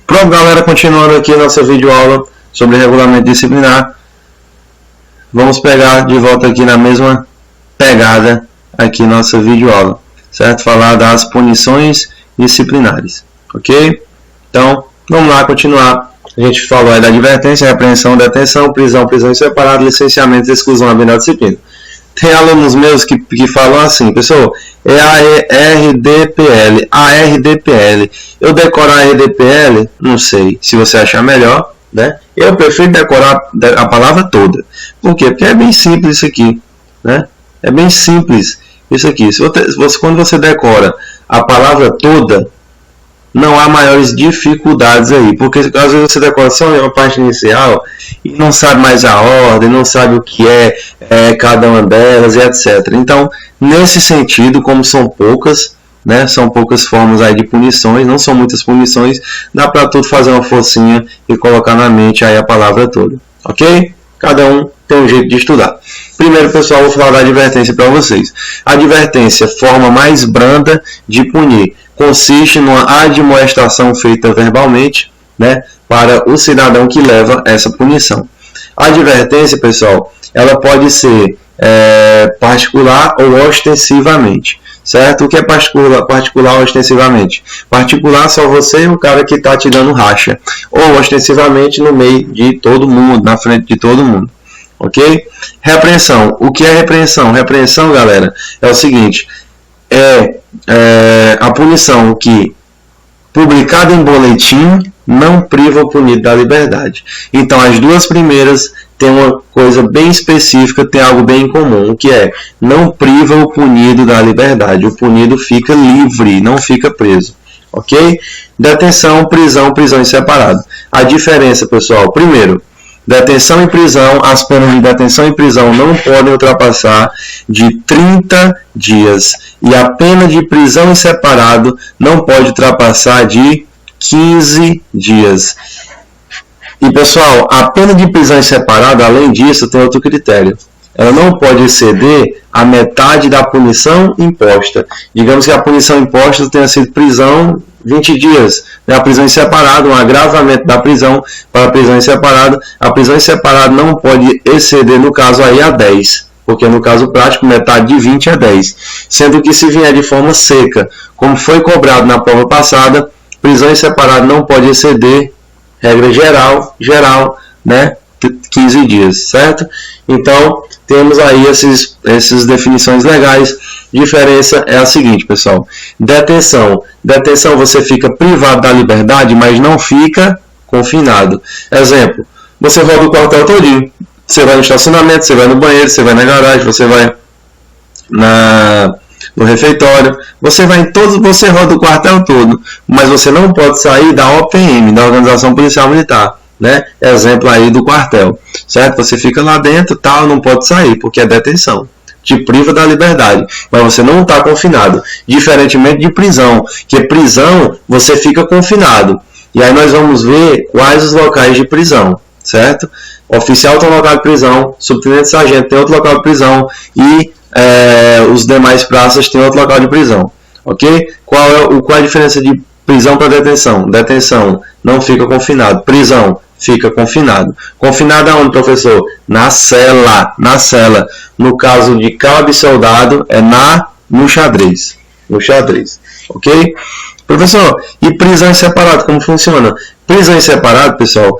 Pronto, galera, continuando aqui a nossa videoaula sobre regulamento disciplinar. Vamos pegar de volta aqui na mesma pegada aqui nossa videoaula, certo? Falar das punições disciplinares, ok? Então, vamos lá continuar. A gente falou aí da advertência, repreensão, detenção, prisão em separado, licenciamento, exclusão, abertura da disciplina. Tem alunos meus que falam assim, pessoal, é a RDPL, a RDPL. Eu decoro a RDPL? Não sei, se você achar melhor, né? Eu prefiro decorar a palavra toda. Por quê? Porque é bem simples isso aqui, né? É bem simples isso aqui. Quando você decora a palavra toda, não há maiores dificuldades aí, porque às vezes você decora só uma parte inicial e não sabe mais a ordem, não sabe o que é cada uma delas e etc. Então, nesse sentido, como são poucas, né, são poucas formas aí de punições, não são muitas punições, dá para tudo fazer uma forcinha e colocar na mente aí a palavra toda, ok? Cada um tem um jeito de estudar. Primeiro, pessoal, vou falar da advertência para vocês. A advertência, forma mais branda de punir, consiste numa admoestação feita verbalmente, né, para o cidadão que leva essa punição. A advertência, pessoal, ela pode ser particular ou ostensivamente, certo? O que é particular ostensivamente? Particular só você e o cara que está te dando racha, ou ostensivamente no meio de todo mundo, na frente de todo mundo. Ok? Repreensão. O que é repreensão? Repreensão, galera, é o seguinte: a punição que, publicada em boletim, não priva o punido da liberdade. Então, as duas primeiras têm uma coisa bem específica, tem algo bem em comum, que é não priva o punido da liberdade. O punido fica livre, não fica preso. Ok? Detenção, prisão em separado. A diferença, pessoal, primeiro, detenção e prisão, as penas de detenção e prisão não podem ultrapassar de 30 dias. E a pena de prisão em separado não pode ultrapassar de 15 dias. E, pessoal, a pena de prisão em separado, além disso, tem outro critério. Ela não pode exceder a metade da punição imposta. Digamos que a punição imposta tenha sido prisão 20 dias. A prisão em separado, um agravamento da prisão para a prisão em separado. A prisão em separado não pode exceder, no caso aí, a 10. Porque no caso prático, metade de 20 é 10. Sendo que se vier de forma seca, como foi cobrado na prova passada, prisão em separado não pode exceder, regra geral, né, 15 dias, certo? Então, temos aí essas definições legais. Diferença é a seguinte, pessoal. Detenção, você fica privado da liberdade, mas não fica confinado. Exemplo, você vai do quartel todinho. Você vai no estacionamento, você vai no banheiro, você vai na garagem, você vai no refeitório, você vai em todos, você roda o quartel todo, mas você não pode sair da OPM, da Organização Policial Militar, né? Exemplo aí do quartel, certo? Você fica lá dentro, tal, não pode sair, porque é detenção, te priva da liberdade, mas você não está confinado, diferentemente de prisão, que prisão você fica confinado, e aí nós vamos ver quais os locais de prisão, certo? Oficial tem um local de prisão, subtenente sargento tem outro local de prisão e os demais praças têm outro local de prisão, ok? Qual é a diferença de prisão para detenção? Detenção não fica confinado, prisão fica confinado. Confinado aonde, professor? Na cela. No caso de cabo e soldado é no xadrez, ok? Professor, e prisão em separado, como funciona? Prisão em separado, pessoal,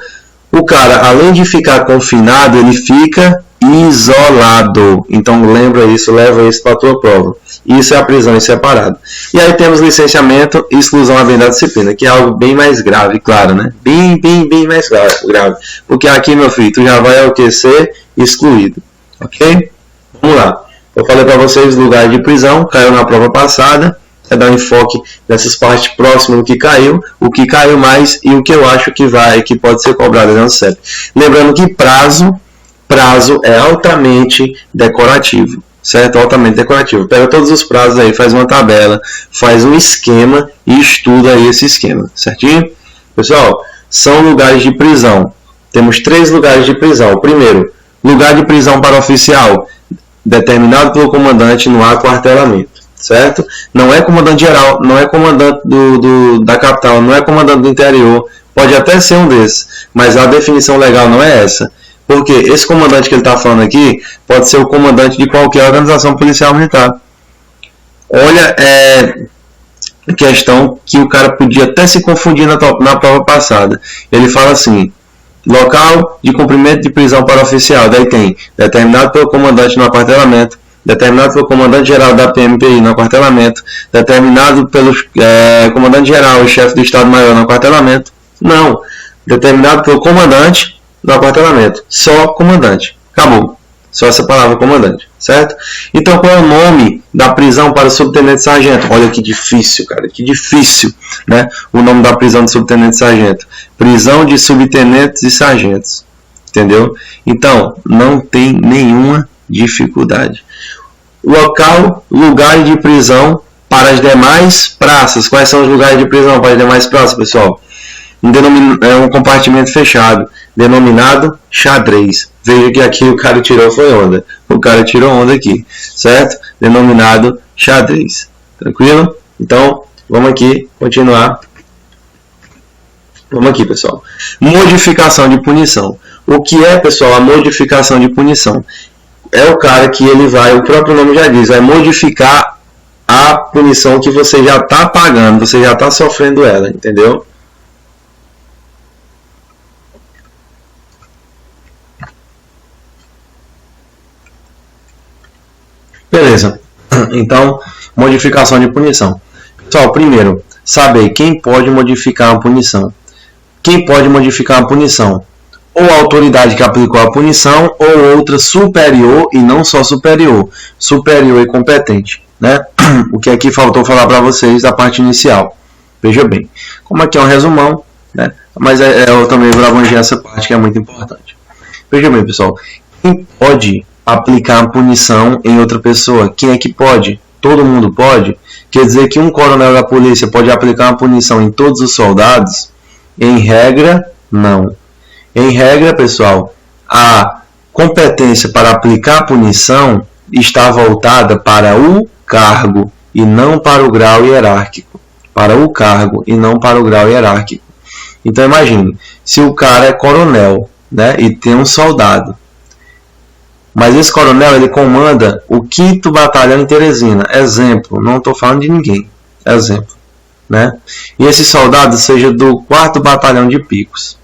o cara, além de ficar confinado, ele fica isolado. Então lembra isso, leva isso para a tua prova. Isso é a prisão em separado. E aí temos licenciamento e exclusão abertura da disciplina, que é algo bem mais grave, claro, né? Bem mais grave. Porque aqui, meu filho, tu já vai ao que ser excluído. Ok? Vamos lá. Eu falei para vocês o lugar de prisão, caiu na prova passada. É dar um enfoque nessas partes próximas do que caiu, o que caiu mais e o que eu acho que pode ser cobrado no CEP. Lembrando que prazo é altamente decorativo, certo? Altamente decorativo. Pega todos os prazos aí, faz uma tabela, faz um esquema e estuda aí esse esquema, certinho? Pessoal, são lugares de prisão. Temos 3 lugares de prisão. Primeiro, lugar de prisão para oficial, determinado pelo comandante no aquartelamento. Certo? Não é comandante geral, não é comandante da capital, não é comandante do interior, pode até ser um desses, mas a definição legal não é essa. Porque esse comandante que ele está falando aqui pode ser o comandante de qualquer organização policial militar. Olha, questão que o cara podia até se confundir na prova passada. Ele fala assim: local de cumprimento de prisão para oficial. Daí tem determinado pelo comandante no aquartelamento, determinado pelo comandante-geral da PMPI no aquartelamento, determinado pelo comandante-geral e chefe do Estado-Maior no aquartelamento. Não, determinado pelo comandante no aquartelamento. Só comandante. Acabou. Só essa palavra comandante, certo? Então, qual é o nome da prisão para subtenente sargento? Olha que difícil, cara, que difícil, né? O nome da prisão de subtenente sargento. Prisão de subtenentes e sargentos, entendeu? Então, não tem nenhuma dificuldade. Local, lugar de prisão para as demais praças. Quais são os lugares de prisão para as demais praças, pessoal? Um compartimento fechado, denominado xadrez. Veja que aqui o cara tirou foi onda. O cara tirou onda aqui, certo? Denominado xadrez. Tranquilo? Então, vamos aqui continuar. Vamos aqui, pessoal. Modificação de punição. O que é, pessoal, a modificação de punição? É o cara que ele vai, o próprio nome já diz, vai modificar a punição que você já está pagando, você já está sofrendo ela, entendeu? Beleza. Então, modificação de punição. Pessoal, primeiro, saber quem pode modificar a punição. Quem pode modificar a punição? Ou a autoridade que aplicou a punição, ou outra superior, e não só superior, superior e competente, né? O que aqui faltou falar para vocês da parte inicial. Veja bem. Como aqui é um resumão, né? Mas eu também vou abranger essa parte que é muito importante. Veja bem, pessoal. Quem pode aplicar a punição em outra pessoa? Quem é que pode? Todo mundo pode? Quer dizer que um coronel da polícia pode aplicar uma punição em todos os soldados? Em regra, não. Em regra, pessoal, a competência para aplicar a punição está voltada para o cargo e não para o grau hierárquico. Para o cargo e não para o grau hierárquico. Então imagine, se o cara é coronel, né, e tem um soldado, mas esse coronel ele comanda o 5º Batalhão em Teresina. Exemplo, não estou falando de ninguém. Exemplo, né? E esse soldado seja do 4º Batalhão de Picos.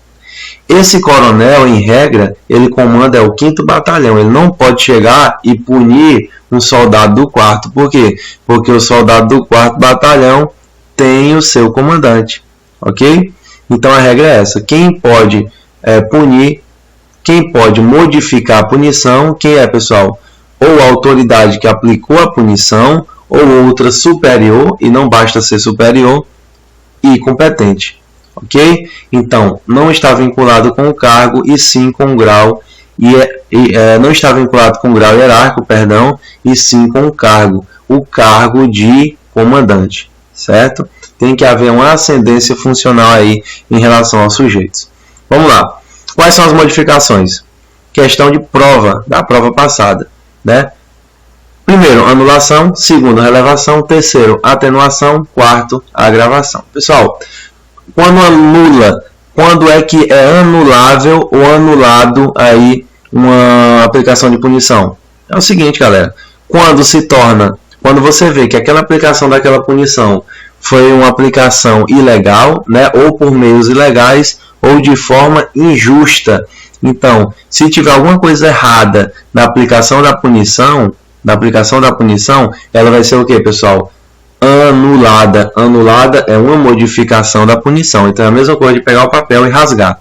Esse coronel, em regra, ele comanda o 5º Batalhão. Ele não pode chegar e punir um soldado do 4º. Por quê? Porque o soldado do 4º Batalhão tem o seu comandante. Ok? Então a regra é essa. Quem pode punir, quem pode modificar a punição, quem é, pessoal? Ou a autoridade que aplicou a punição, ou outra superior, e não basta ser superior, e competente. Ok? Então, não está vinculado com o cargo, e sim com o grau, não está vinculado com o grau hierárquico, perdão, e sim com o cargo de comandante, certo? Tem que haver uma ascendência funcional aí em relação aos sujeitos. Vamos lá. Quais são as modificações? Questão de prova, da prova passada, né? Primeiro, anulação. Segundo, relevação. Terceiro, atenuação. Quarto, agravação. Pessoal, quando anula, quando é que é anulável ou anulado aí uma aplicação de punição? É o seguinte, galera. Quando você vê que aquela aplicação daquela punição foi uma aplicação ilegal, né, ou por meios ilegais, ou de forma injusta. Então, se tiver alguma coisa errada na aplicação da punição, ela vai ser o que, pessoal? Anulada. Anulada é uma modificação da punição. Então é a mesma coisa de pegar o papel e rasgar.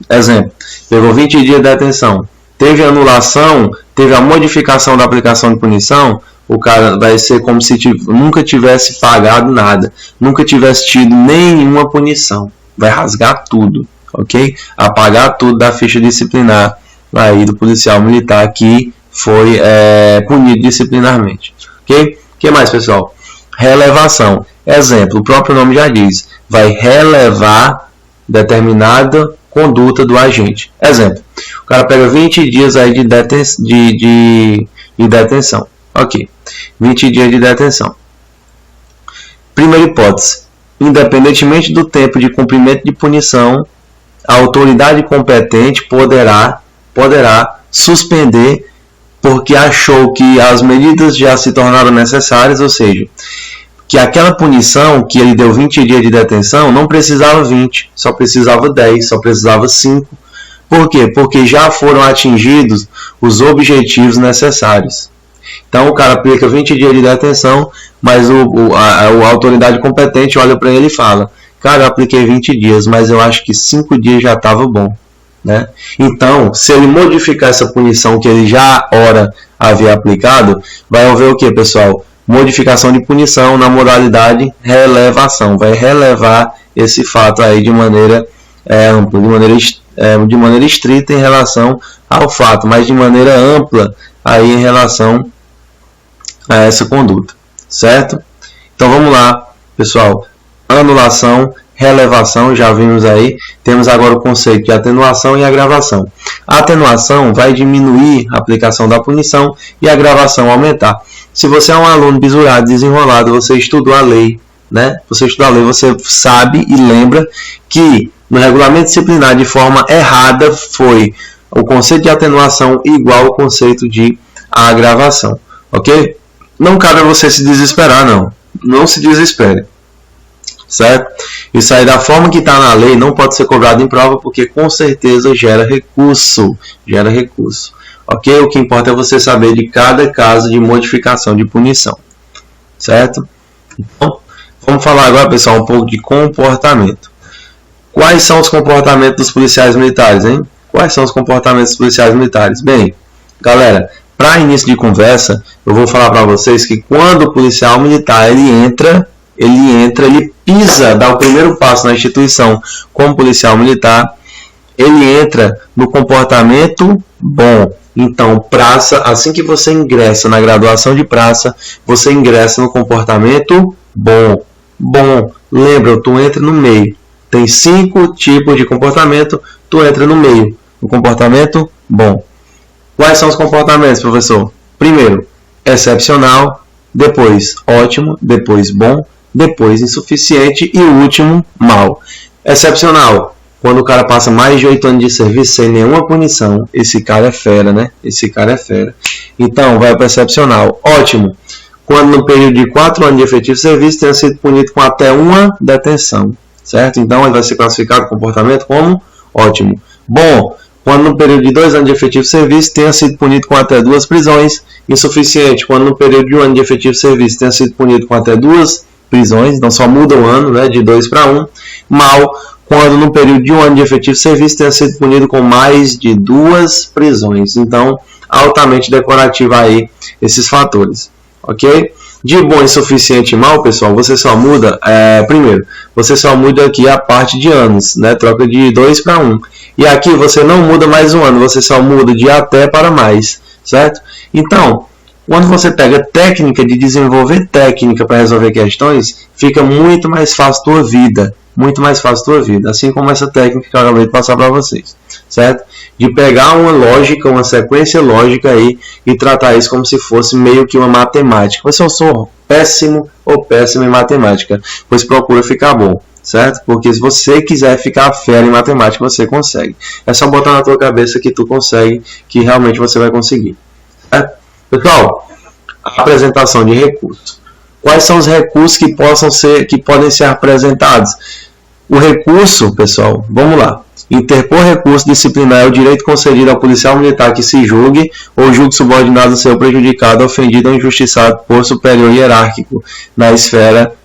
Exemplo, pegou 20 dias de detenção. Teve anulação, teve a modificação da aplicação de punição, o cara vai ser como se nunca tivesse pagado nada, nunca tivesse tido nenhuma punição. Vai rasgar tudo, ok? Apagar tudo da ficha disciplinar aí do policial militar que foi punido disciplinarmente, ok? O que mais, pessoal? Relevação. Exemplo, o próprio nome já diz, vai relevar determinada conduta do agente. Exemplo, o cara pega 20 dias aí de detenção. Ok, 20 dias de detenção. Primeira hipótese, independentemente do tempo de cumprimento de punição, a autoridade competente poderá suspender porque achou que as medidas já se tornaram necessárias, ou seja, que aquela punição que ele deu 20 dias de detenção não precisava 20, só precisava 10, só precisava 5. Por quê? Porque já foram atingidos os objetivos necessários. Então o cara aplica 20 dias de detenção, mas a autoridade competente olha para ele e fala: cara, eu apliquei 20 dias, mas eu acho que 5 dias já estava bom. Né? Então, se ele modificar essa punição que ele já ora havia aplicado, vai haver o que, pessoal? Modificação de punição na modalidade relevação. Vai relevar esse fato aí de maneira ampla, de maneira estrita em relação ao fato, mas de maneira ampla aí em relação a essa conduta, certo? Então vamos lá, pessoal. Anulação, relevação, já vimos aí. Temos agora o conceito de atenuação e agravação. A atenuação vai diminuir a aplicação da punição e a agravação aumentar. Se você é um aluno bisurado, desenrolado, você estudou a lei, né? Você estudou a lei, você sabe e lembra que no regulamento disciplinar de forma errada foi o conceito de atenuação igual ao conceito de agravação, ok? Não cabe a você se desesperar, não. Não se desespere. Certo? Isso aí da forma que está na lei não pode ser cobrado em prova porque com certeza gera recurso. Ok? O que importa é você saber de cada caso de modificação de punição. Certo? Então, vamos falar agora, pessoal, um pouco de comportamento. Quais são os comportamentos dos policiais militares, hein? Quais são os comportamentos dos policiais militares? Bem, galera, para início de conversa, eu vou falar para vocês que quando o policial militar ele pisa, dá o primeiro passo na instituição como policial militar, ele entra no comportamento bom. Então, praça, assim que você ingressa na graduação de praça, você ingressa no comportamento bom. Bom, lembra, tu entra no meio. Tem 5 tipos de comportamento, tu entra no meio, no comportamento bom. Quais são os comportamentos, professor? Primeiro, excepcional, depois ótimo, depois bom, depois insuficiente e o último, mal. Excepcional, quando o cara passa mais de 8 anos de serviço sem nenhuma punição, esse cara é fera, né? Esse cara é fera. Então, vai para excepcional. Ótimo, quando no período de 4 anos de efetivo serviço tenha sido punido com até uma detenção, certo? Então, ele vai ser classificado o comportamento como ótimo. Bom, quando no período de 2 anos de efetivo serviço tenha sido punido com até 2 prisões. Insuficiente, quando no período de 1 ano de efetivo serviço tenha sido punido com até 2 prisões, então só muda o ano, né, de 2 para 1. Mal, quando no período de 1 ano de efetivo serviço tenha sido punido com mais de 2 prisões. Então, altamente decorativo aí esses fatores, ok? De bom, insuficiente e mal, pessoal, você só muda, primeiro, você só muda aqui a parte de anos, né, troca de 2 para 1. E aqui você não muda mais um ano, você só muda de até para mais, certo? Então, quando você pega técnica de desenvolver técnica para resolver questões, fica muito mais fácil a tua vida. Muito mais fácil a tua vida. Assim como essa técnica que eu acabei de passar para vocês. Certo? De pegar uma lógica, uma sequência lógica aí e tratar isso como se fosse meio que uma matemática. Mas eu sou péssimo ou péssimo em matemática, pois procura ficar bom. Certo? Porque se você quiser ficar fera em matemática, você consegue. É só botar na tua cabeça que tu consegue, que realmente você vai conseguir. Certo? Pessoal, a apresentação de recursos. Quais são os recursos que podem ser apresentados? O recurso, pessoal, vamos lá. Interpor recurso disciplinar é o direito concedido ao policial militar que se julgue ou julgue subordinado a seu prejudicado, ofendido ou injustiçado por superior hierárquico na esfera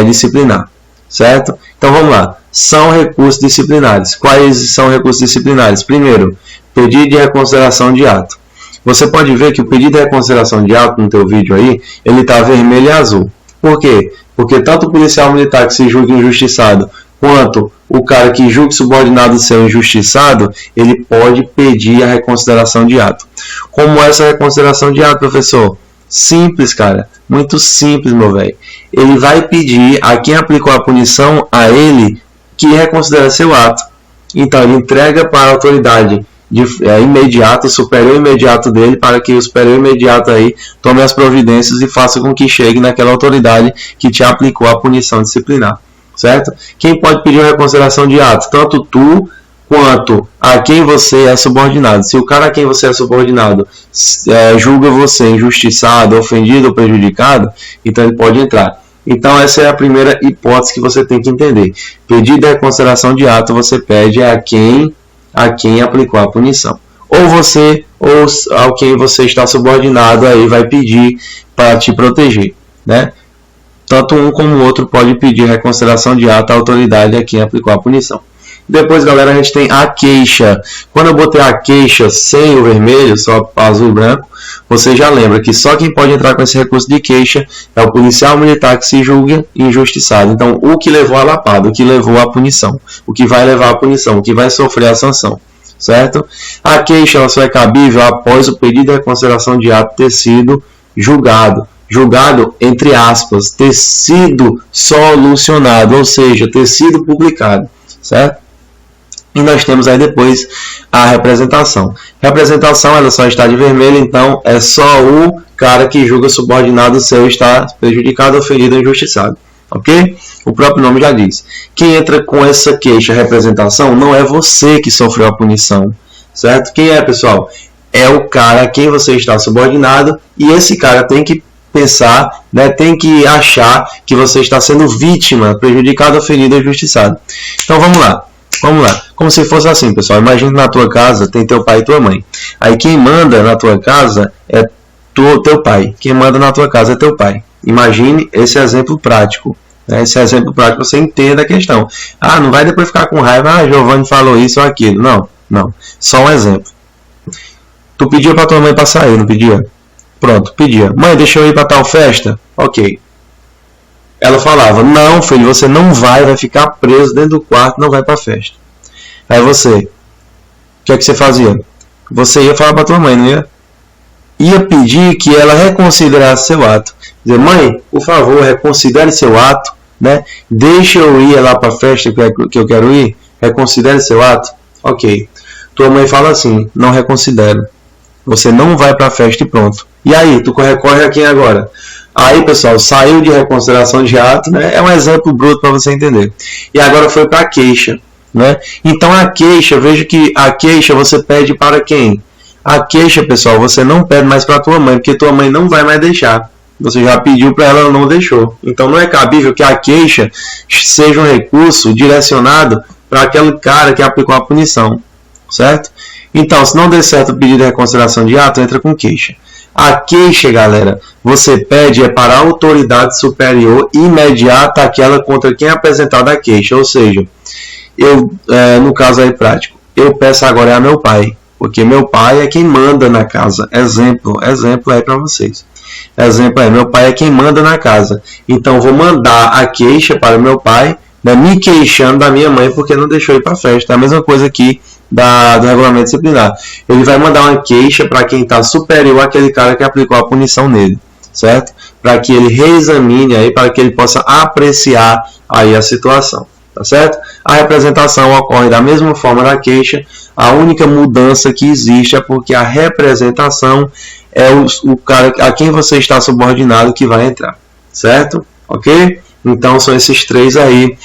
disciplinar. Certo? Então vamos lá. São recursos disciplinares. Quais são recursos disciplinares? Primeiro, pedido de reconsideração de ato. Você pode ver que o pedido de reconsideração de ato no teu vídeo aí, ele está vermelho e azul. Por quê? Porque tanto o policial militar que se julga injustiçado, quanto o cara que julga subordinado ser injustiçado, ele pode pedir a reconsideração de ato. Como é essa reconsideração de ato, professor? Simples, cara. Muito simples, meu velho. Ele vai pedir a quem aplicou a punição, a ele, que reconsidere seu ato. Então, ele entrega para a autoridade imediato, superior imediato dele, para que o superior imediato aí tome as providências e faça com que chegue naquela autoridade que te aplicou a punição disciplinar, certo? Quem pode pedir uma reconsideração de ato? Tanto tu quanto a quem você é subordinado. Se o cara a quem você é subordinado julga você injustiçado, ofendido ou prejudicado, então ele pode entrar. Então essa é a primeira hipótese que você tem que entender. Pedido de reconsideração de ato você pede a quem aplicou a punição. Ou você, ou ao quem você está subordinado, aí vai pedir para te proteger, né? Tanto um como o outro pode pedir reconsideração de ato à autoridade a quem aplicou a punição. Depois, galera, a gente tem a queixa. Quando eu botei a queixa sem o vermelho, só azul e branco, você já lembra que só quem pode entrar com esse recurso de queixa é o policial militar que se julga injustiçado. Então, o que levou a lapada, o que levou à punição, o que vai levar à punição, o que vai sofrer a sanção, certo? A queixa ela só é cabível após o pedido de reconsideração de ato ter sido julgado. Julgado, entre aspas, ter sido solucionado, ou seja, ter sido publicado, certo? E nós temos aí depois a representação. Representação ela só está de vermelho, então é só o cara que julga subordinado seu estar prejudicado, ofendido ou injustiçado. Ok? O próprio nome já diz. Quem entra com essa queixa, representação, não é você que sofreu a punição. Certo? Quem é, pessoal? É o cara a quem você está subordinado e esse cara tem que pensar, né, tem que achar que você está sendo vítima, prejudicado, ofendido ou injustiçado. Então vamos lá. Como se fosse assim, pessoal. Imagina que na tua casa tem teu pai e tua mãe. Aí quem manda na tua casa é teu pai. Quem manda na tua casa é teu pai. Imagine esse exemplo prático. Né? Esse exemplo prático você entenda a questão. Ah, não vai depois ficar com raiva. Ah, Giovanni falou isso ou aquilo. Não. Só um exemplo. Tu pedia para tua mãe para sair, não pedia? Pronto, pedia. Mãe, deixa eu ir para tal festa? Ok. Ela falava, não, filho, você não vai ficar preso dentro do quarto, não vai para a festa. Aí você, o que é que você fazia? Você ia falar para tua mãe, não ia? Ia pedir que ela reconsiderasse seu ato. Dizer, mãe, por favor, reconsidere seu ato, né? Deixa eu ir lá para a festa que eu quero ir, reconsidere seu ato. Ok. Tua mãe fala assim, não reconsidero. Você não vai para a festa e pronto. E aí, tu recorre a quem agora? Aí, pessoal, saiu de reconsideração de ato, né? É um exemplo bruto para você entender. E agora foi para a queixa, né? Então, a queixa, veja que a queixa você pede para quem? A queixa, pessoal, você não pede mais para tua mãe, porque tua mãe não vai mais deixar. Você já pediu para ela, ela não deixou. Então, não é cabível que a queixa seja um recurso direcionado para aquele cara que aplicou a punição, certo? Então, se não der certo o pedido de reconsideração de ato, entra com queixa. A queixa, galera, você pede para a autoridade superior imediata, aquela contra quem é apresentada a queixa. Ou seja, no caso aí prático, eu peço agora a meu pai, porque meu pai é quem manda na casa. Exemplo aí para vocês. Exemplo aí, meu pai é quem manda na casa. Então, vou mandar a queixa para meu pai, né, me queixando da minha mãe porque não deixou ir para a festa. É a mesma coisa aqui do regulamento disciplinar. Ele vai mandar uma queixa para quem está superior àquele cara que aplicou a punição nele, certo? Para que ele reexamine aí, para que ele possa apreciar aí a situação, tá certo? A representação ocorre da mesma forma da queixa. A única mudança que existe é porque a representação é o cara a quem você está subordinado que vai entrar, certo? Ok? Então são esses três aí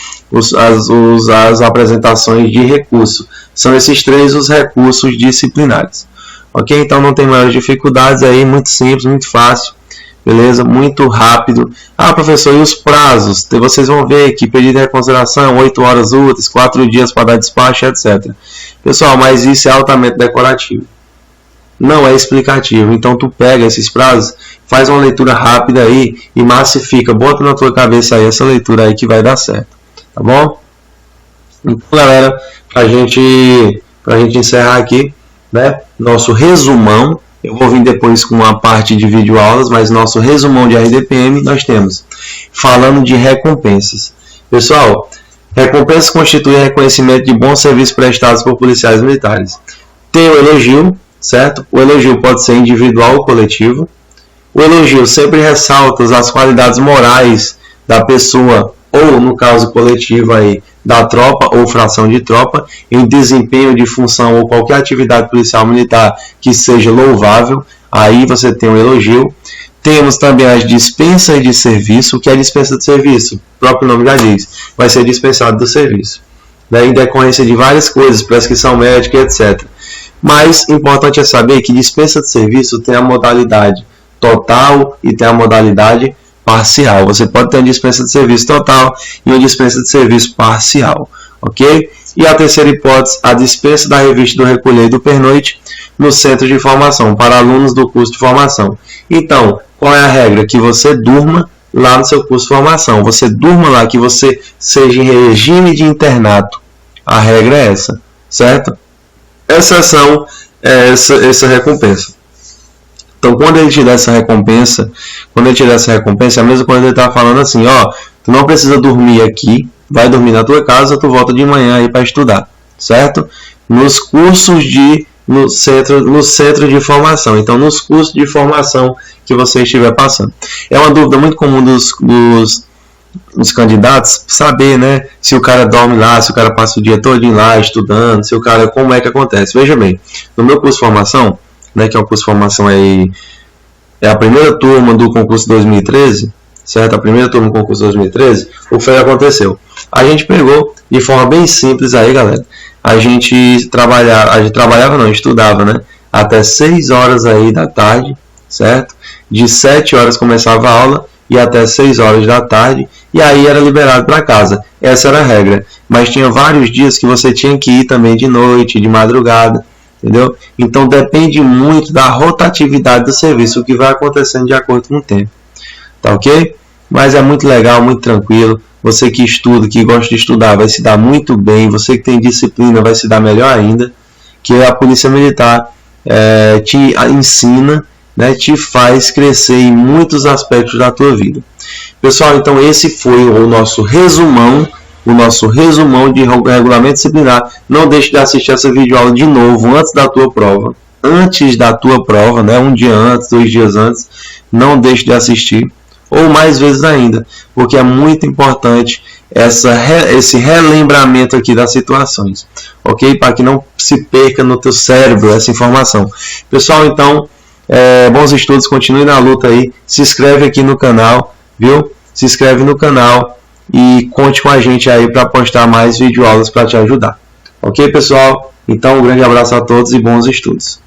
as apresentações de recurso. São esses três os recursos disciplinares. Ok? Então não tem maiores dificuldades aí, muito simples, muito fácil. Beleza? Muito rápido. Ah, professor, e os prazos? Vocês vão ver que pedido de reconsideração, 8 horas úteis, 4 dias para dar despacho, etc. Pessoal, mas isso é altamente decorativo. Não é explicativo. Então tu pega esses prazos, faz uma leitura rápida aí e massifica. Bota na tua cabeça aí essa leitura aí que vai dar certo. Tá bom? Então, galera, pra gente encerrar aqui, né, nosso resumão. Eu vou vir depois com uma parte de videoaulas, mas nosso resumão de RDPM nós temos falando de recompensas. Pessoal, recompensas constituem reconhecimento de bons serviços prestados por policiais militares. Tem o elogio, certo? O elogio pode ser individual ou coletivo. O elogio sempre ressalta as qualidades morais da pessoa, ou no caso coletivo aí, da tropa ou fração de tropa, em desempenho de função ou qualquer atividade policial militar que seja louvável, aí você tem um elogio. Temos também as dispensas de serviço. O que é dispensa de serviço? O próprio nome já diz, vai ser dispensado do serviço. né, em decorrência de várias coisas, prescrição médica, etc. Mas importante é saber que dispensa de serviço tem a modalidade total e tem a modalidade parcial. Você pode ter uma dispensa de serviço total e uma dispensa de serviço parcial, ok? E a terceira hipótese, a dispensa da revista do recolher e do pernoite no centro de formação, para alunos do curso de formação. Então, qual é a regra? Que você durma lá no seu curso de formação. Você durma lá, que você seja em regime de internato. A regra é essa, certo? Exceção é essa recompensa. Então, quando ele te der essa recompensa, é a mesma coisa que ele está falando assim, ó, tu não precisa dormir aqui, vai dormir na tua casa, tu volta de manhã aí para estudar, certo? Nos cursos no centro de formação. Então, nos cursos de formação que você estiver passando. É uma dúvida muito comum dos candidatos saber, né, se o cara dorme lá, se o cara passa o dia todo lá estudando, se o cara, como é que acontece. Veja bem, no meu curso de formação, né, que é um curso de formação aí, é a primeira turma do concurso 2013, certo? A primeira turma do concurso 2013, o que aconteceu? A gente pegou de forma bem simples aí, galera. A gente estudava, né, até 6 horas aí da tarde, certo? De 7 horas começava a aula e até 6 horas da tarde, e aí era liberado para casa. Essa era a regra. Mas tinha vários dias que você tinha que ir também de noite, de madrugada, entendeu? Então depende muito da rotatividade do serviço, o que vai acontecendo de acordo com o tempo. Tá ok? Mas é muito legal, muito tranquilo. Você que estuda, que gosta de estudar, vai se dar muito bem. Você que tem disciplina vai se dar melhor ainda. Que a Polícia Militar te ensina, né, te faz crescer em muitos aspectos da tua vida. Pessoal, então esse foi o nosso resumão de regulamento disciplinar. Não deixe de assistir essa videoaula de novo antes da tua prova, né, um dia antes, 2 dias antes. Não deixe de assistir, ou mais vezes ainda, porque é muito importante esse relembramento aqui das situações, ok? Para que não se perca no teu cérebro essa informação. Pessoal, então, bons estudos, continue na luta aí, se inscreve aqui no canal, viu? Se inscreve no canal e conte com a gente aí para postar mais videoaulas para te ajudar. Ok, pessoal? Então, um grande abraço a todos e bons estudos.